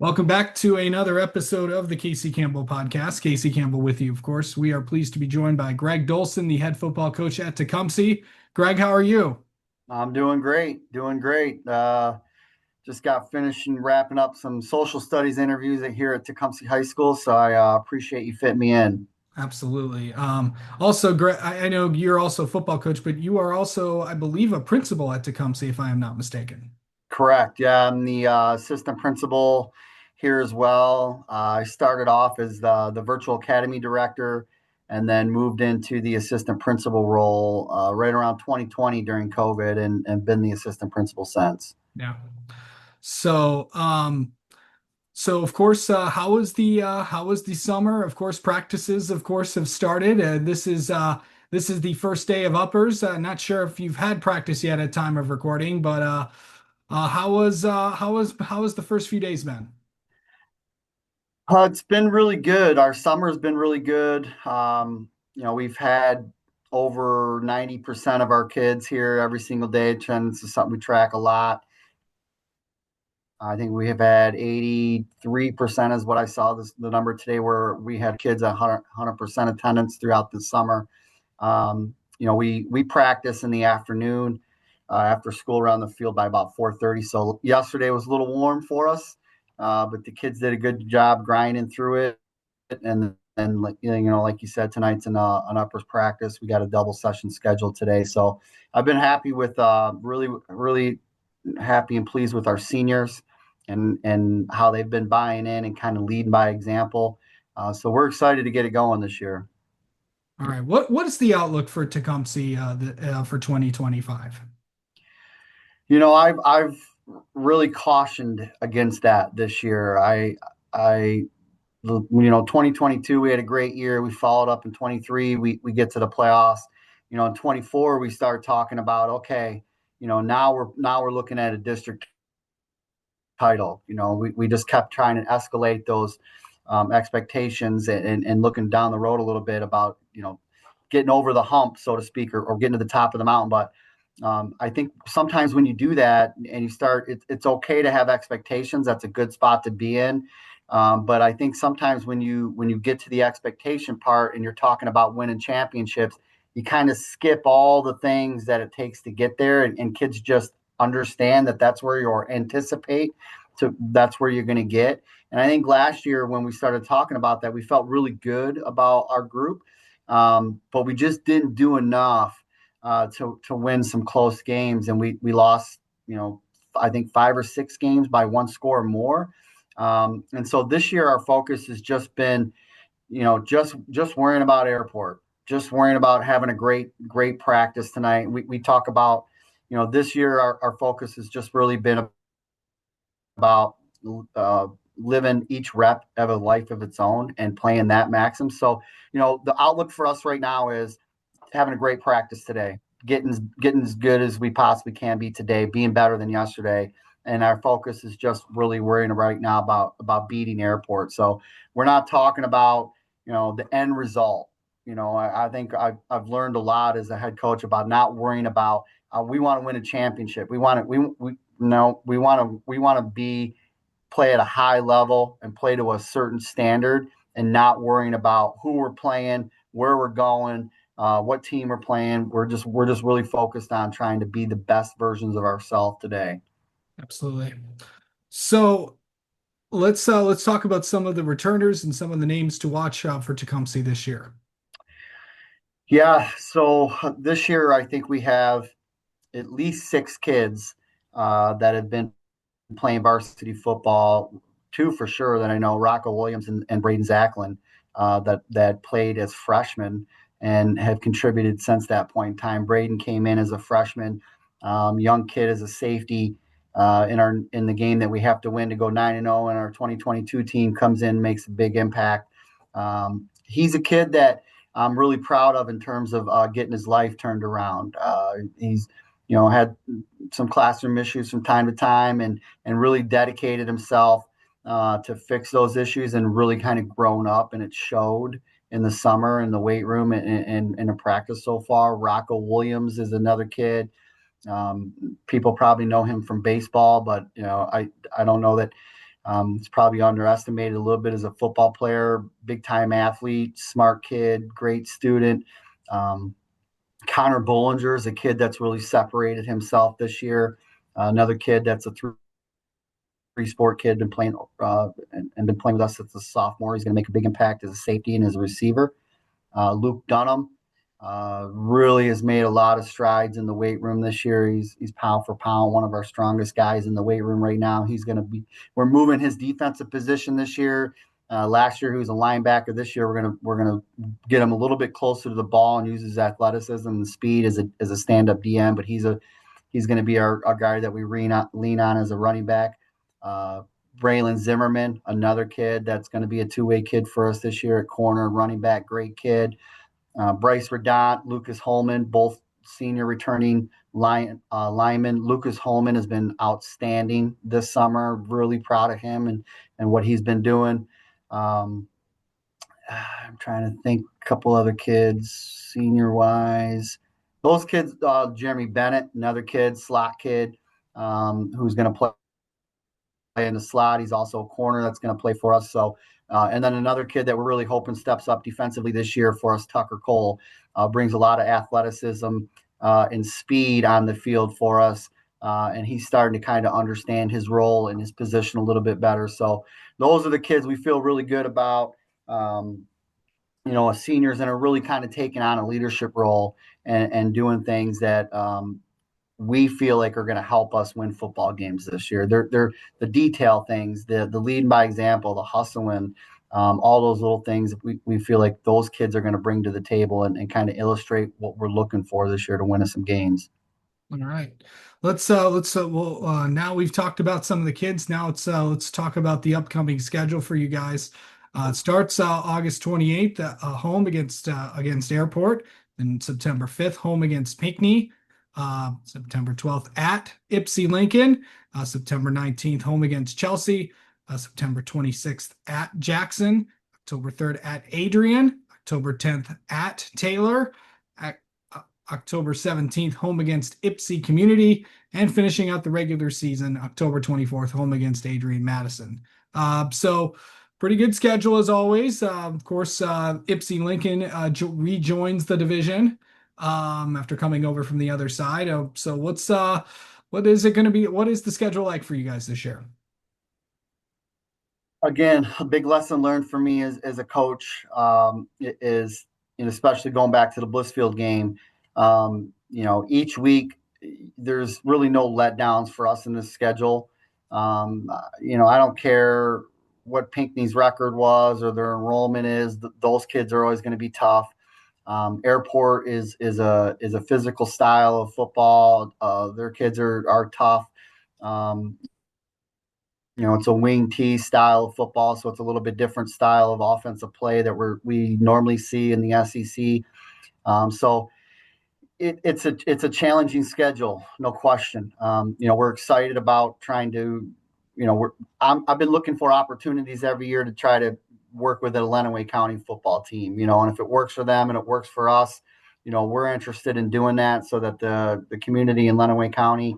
Welcome back to another episode of the Casey Campbell podcast. Casey Campbell with you, of course. We are pleased to be joined by Greg Dolson, the head football coach at Tecumseh. Greg, how are you? I'm doing great, doing great. Just got finished and wrapping up some social studies interviews here at Tecumseh High School, so I appreciate you fitting me in. Absolutely. Also, Greg, I know you're also a football coach, but you are also, I believe, a principal at Tecumseh, if I am not mistaken. Correct. Yeah, I'm the assistant principal here as well. I started off as the virtual academy director and then moved into the assistant principal role right around 2020 during COVID and been the assistant principal since. Yeah. So, so of course, how was the summer? Of course, practices, of course, have started. This is the first day of uppers. Not sure if you've had practice yet at time of recording, but how was the first few days been? It's been really good. Our summer's been really good. We've had over 90% of our kids here every single day. Attendance is something we track a lot. I think we have had 83% is what I saw the number today, where we had kids at 100% attendance throughout the summer. We practice in the afternoon after school around the field by about 4:30. So yesterday was a little warm for us, but the kids did a good job grinding through it. And like you said, tonight's an uppers practice. We got a double session scheduled today, so I've been happy with really happy and pleased with our seniors and how they've been buying in and kind of leading by example. So we're excited to get it going this year. All right, what is the outlook for Tecumseh for 2025? I've really cautioned against that this year. 2022 we had a great year. We followed up in 23. We get to the playoffs. In 24 we start talking about, okay, now we're looking at a district title. We just kept trying to escalate those expectations and looking down the road a little bit about getting over the hump, so to speak, or getting to the top of the mountain. But I think sometimes when you do that and you start, it's okay to have expectations. That's a good spot to be in. But I think sometimes when you get to the expectation part and you're talking about winning championships, you kind of skip all the things that it takes to get there, and kids just understand that that's where you anticipate to that's where you're going to get. And I think last year when we started talking about that, we felt really good about our group, but we just didn't do enough to win some close games, and we lost, I think 5 or 6 games by one score or more. And so this year our focus has just been, just worrying about airport, just worrying about having a great practice tonight. We talk about, this year our focus has just really been about living each rep of a life of its own and playing that maxim. So, the outlook for us right now is having a great practice today, getting as good as we possibly can be today, being better than yesterday. And our focus is just really worrying right now about beating airport. So we're not talking about, the end result. I think I've learned a lot as a head coach about not worrying about, we want to win a championship. We want to, we no, we want to be play at a high level and play to a certain standard, and not worrying about who we're playing, where we're going, what team we're playing. We're just really focused on trying to be the best versions of ourselves today. Absolutely. So let's talk about some of the returners and some of the names to watch for Tecumseh this year. Yeah. So this year, I think we have at least 6 kids that have been playing varsity football. Two for sure that I know: Rocco Williams and Braden Zachlin, that played as freshmen and have contributed since that point in time. Braden came in as a freshman, young kid as a safety in the game that we have to win to go 9-0, and our 2022 team comes in, makes a big impact. He's a kid that I'm really proud of in terms of getting his life turned around. He's had some classroom issues from time to time, and really dedicated himself to fix those issues, and really kind of grown up, and it showed in the summer in the weight room and in a practice so far. Rocco Williams is another kid. People probably know him from baseball, but I don't know that He's probably underestimated a little bit as a football player, big time athlete, smart kid, great student. Um, Connor Bollinger is a kid that's really separated himself this year. Another kid that's a three sport kid, been playing and been playing with us since a sophomore. He's going to make a big impact as a safety and as a receiver. Luke Dunham really has made a lot of strides in the weight room this year. He's pound for pound one of our strongest guys in the weight room right now. He's going to be. We're moving his defensive position this year. Last year he was a linebacker. This year we're gonna get him a little bit closer to the ball and use his athleticism and speed as a stand up DM. But he's going to be our guy that we lean on as a running back. Uh, Braylon Zimmerman, another kid that's going to be a two-way kid for us this year at corner, running back, great kid. Bryce Redant, Lucas Holman, both senior returning linemen. Lucas Holman has been outstanding this summer. Really proud of him and what he's been doing. Um, I'm trying to think a couple other kids, senior wise. Those kids, Jeremy Bennett, another kid, slot kid, who's going to play in the slot. He's also a corner that's going to play for us. So, and then another kid that we're really hoping steps up defensively this year for us, Tucker Cole, brings a lot of athleticism and speed on the field for us. And he's starting to kind of understand his role and his position a little bit better. So those are the kids we feel really good about. Seniors and are really kind of taking on a leadership role and doing things that we feel like are going to help us win football games this year. They're the detail things, the leading by example, the hustling, all those little things we feel like those kids are going to bring to the table and kind of illustrate what we're looking for this year to win us some games. All right. Well, now we've talked about some of the kids. Now let's talk about the upcoming schedule for you guys. It starts August 28th home against Airport, then September 5th home against Pinckney, September 12th at Ypsi Lincoln, September 19th home against Chelsea, September 26th at Jackson, October 3rd at Adrian, October 10th at Taylor, October 17th, home against Ypsi Community, and finishing out the regular season, October 24th, home against Adrian Madison. So pretty good schedule as always. Of course, Ypsi Lincoln rejoins the division after coming over from the other side. So what is it going to be? What is the schedule like for you guys this year? Again, a big lesson learned for me as a coach is, especially going back to the Blissfield game. Each week there's really no letdowns for us in this schedule. I don't care what Pinckney's record was or their enrollment is. Those kids are always going to be tough. Airport is a physical style of football. Their kids are tough. Um, it's a wing T style of football, so it's a little bit different style of offensive play that we normally see in the SEC. So it's a challenging schedule, no question. We're excited about trying to, I've been looking for opportunities every year to try to work with a Lenawee County football team, and if it works for them and it works for us, we're interested in doing that so that the community in Lenawee County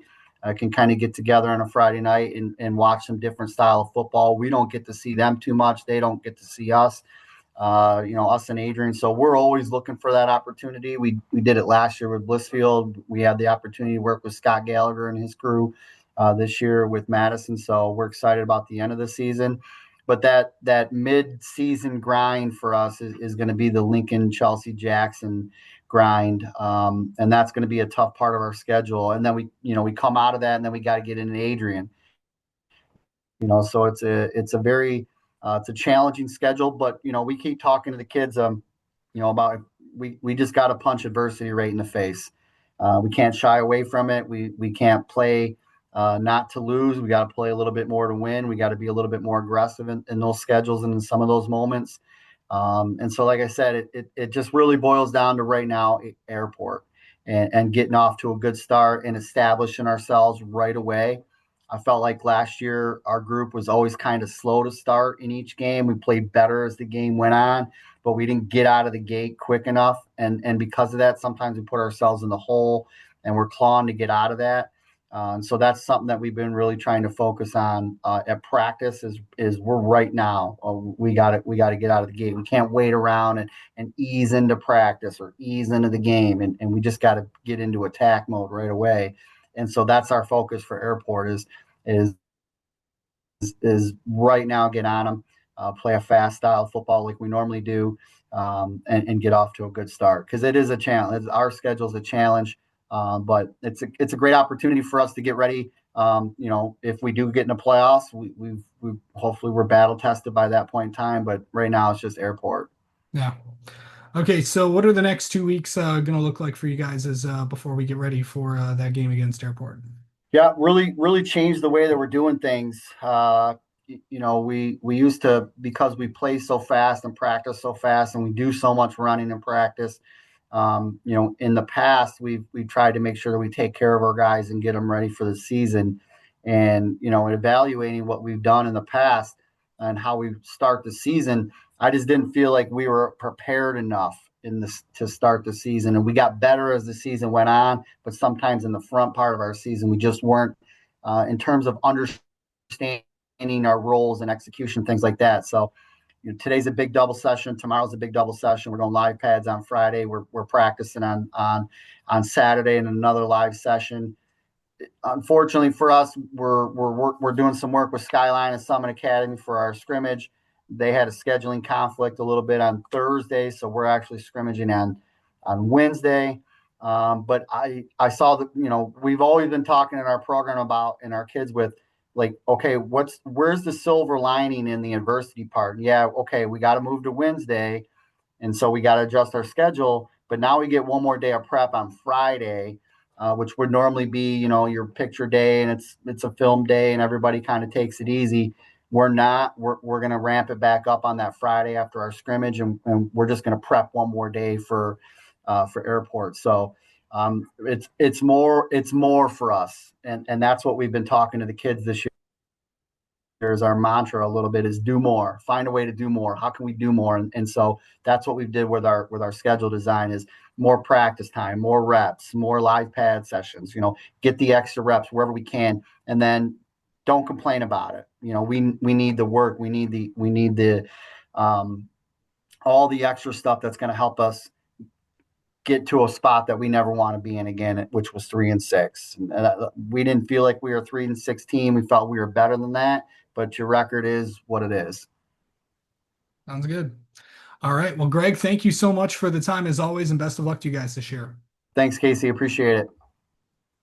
can kind of get together on a Friday night and watch some different style of football. We don't get to see them too much. They don't get to see us. Us and Adrian. So we're always looking for that opportunity. We did it last year with Blissfield. We had the opportunity to work with Scott Gallagher and his crew this year with Madison. So we're excited about the end of the season. But that mid-season grind for us is going to be the Lincoln, Chelsea, Jackson grind, and that's going to be a tough part of our schedule. And then we come out of that, and then we got to get in Adrian. So it's a challenging schedule, but we keep talking to the kids, about we just got to punch adversity right in the face. We can't shy away from it. We can't play not to lose. We got to play a little bit more to win. We got to be a little bit more aggressive in those schedules and in some of those moments. And so, like I said, it just really boils down to right now Airport and getting off to a good start and establishing ourselves right away. I felt like last year our group was always kind of slow to start in each game. We played better as the game went on, but we didn't get out of the gate quick enough. And because of that, sometimes we put ourselves in the hole and we're clawing to get out of that. And so that's something that we've been really trying to focus on at practice. Is we're right now. We got to get out of the gate. We can't wait around and ease into practice or ease into the game, and we just got to get into attack mode right away. And so that's our focus for Airport is is right now get on them, play a fast style football like we normally do, and get off to a good start because it is a challenge. Our schedule is a challenge, but it's a great opportunity for us to get ready. If we do get in the playoffs, we hopefully we're battle tested by that point in time. But right now it's just Airport. Yeah. Okay, so what are the next 2 weeks going to look like for you guys as before we get ready for that game against Airport? Yeah, really changed the way that we're doing things. We used to, because we play so fast and practice so fast, and we do so much running in practice. In the past, we've tried to make sure that we take care of our guys and get them ready for the season. And evaluating what we've done in the past and how we start the season, I just didn't feel like we were prepared enough in this to start the season. And we got better as the season went on, but sometimes in the front part of our season, we just weren't in terms of understanding our roles and execution, things like that. So today's a big double session. Tomorrow's a big double session. We're going live pads on Friday. We're practicing on Saturday in another live session. Unfortunately for us, we're doing some work with Skyline and Summit Academy for our scrimmage. They had a scheduling conflict a little bit on Thursday, so we're actually scrimmaging on Wednesday. But I saw that we've always been talking in our program about and our kids with like, okay, where's the silver lining in the adversity part? Yeah, okay, we got to move to Wednesday, and so we got to adjust our schedule. But now we get one more day of prep on Friday, which would normally be your picture day, and it's a film day, and everybody kind of takes it easy. We're not. We're going to ramp it back up on that Friday after our scrimmage, and we're just going to prep one more day for Airport. So it's more for us, and that's what we've been talking to the kids this year. Is our mantra a little bit is do more, find a way to do more. How can we do more? And so that's what we've did with our schedule design is more practice time, more reps, more live pad sessions, get the extra reps wherever we can. And then don't complain about it. We need the work. We need the all the extra stuff that's going to help us get to a spot that we never want to be in again, which was 3-6. We didn't feel like we were a 3-6 team. We felt we were better than that, but your record is what it is. Sounds good. All right. Well, Greg, thank you so much for the time as always, and best of luck to you guys this year. Thanks, Casey. Appreciate it.